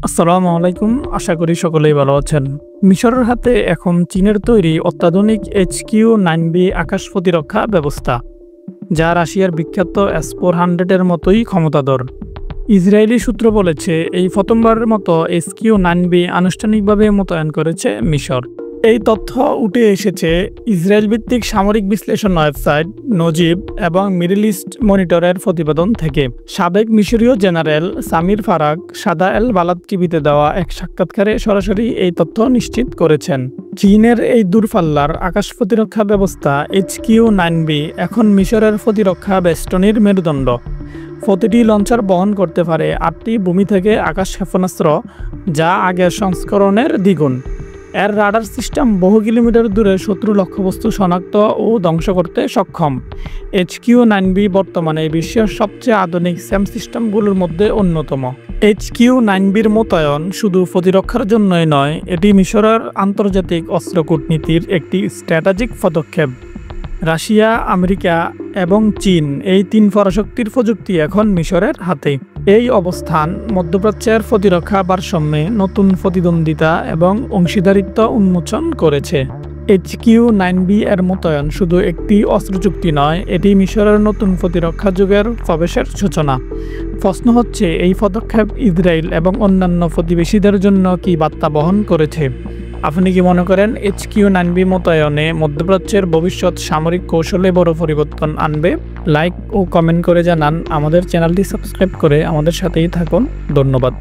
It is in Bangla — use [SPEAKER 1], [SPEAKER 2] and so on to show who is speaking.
[SPEAKER 1] আসসালামু আলাইকুম। আশা করি সকলেই ভালো আছেন। মিশরের হাতে এখন চীনের তৈরি অত্যাধুনিক HQ-9B আকাশ প্রতিরক্ষা ব্যবস্থা, যা রাশিয়ার বিখ্যাত S-400 এর মতোই ক্ষমতাধর। ইসরায়েলি সূত্র বলেছে, এই প্রথমবারের মতো HQ-9B আনুষ্ঠানিকভাবে মোতায়েন করেছে মিশর। এই তথ্য উঠে এসেছে ইসরায়েল ভিত্তিক সামরিক বিশ্লেষণ ওয়েবসাইট নজিব এবং মিডল ইস্ট মনিটরের প্রতিবেদন থেকে। সাবেক মিশরীয় জেনারেল সামির ফারাক সাদা এল বালাদ টিভিতে দেওয়া এক সাক্ষাৎকারে সরাসরি এই তথ্য নিশ্চিত করেছেন। চীনের এই দূরপাল্লার আকাশ প্রতিরক্ষা ব্যবস্থা HQ-9B এখন মিশরের প্রতিরক্ষা বেষ্টনীর মেরুদণ্ড। প্রতিটি লঞ্চার বহন করতে পারে 8টি ভূমি থেকে আকাশ ক্ষেপণাস্ত্র, যা আগের সংস্করণের দ্বিগুণ। এর রাডার সিস্টেম বহু কিলোমিটার দূরে শত্রু লক্ষ্যবস্তু শনাক্ত ও ধ্বংস করতে সক্ষম। HQ-9B বর্তমানে বিশ্বের সবচেয়ে আধুনিক স্যাম সিস্টেমগুলোর মধ্যে অন্যতম। HQ-9Bর মোতায়েন শুধু প্রতিরক্ষার জন্যই নয়, এটি মিশরের আন্তর্জাতিক অস্ত্র কূটনীতির একটি স্ট্র্যাটেজিক পদক্ষেপ। রাশিয়া, আমেরিকা এবং চীন, এই তিন পরাশক্তির প্রযুক্তি এখন মিশরের হাতে। এই অবস্থান মধ্যপ্রাচ্যের প্রতিরক্ষা ভারসাম্যে নতুন প্রতিদ্বন্দ্বিতা এবং অংশীদারিত্ব উন্মোচন করেছে। HQ-9B এর মোতায়েন শুধু একটি অস্ত্র চুক্তি নয়, এটি মিশরের নতুন প্রতিরক্ষা যুগের প্রবেশের সূচনা। প্রশ্ন হচ্ছে, এই পদক্ষেপ ইসরায়েল এবং অন্যান্য প্রতিবেশীদের জন্য কি বার্তা বহন করেছে? আপনি কি মনে করেন HQ-9B মোতায়েনে মধ্যপ্রাচ্যের ভবিষ্যৎ সামরিক কৌশলে বড় পরিবর্তন আনবে? লাইক ও কমেন্ট করে জানান। আমাদের চ্যানেলটি সাবস্ক্রাইব করে আমাদের সাথেই থাকুন। ধন্যবাদ।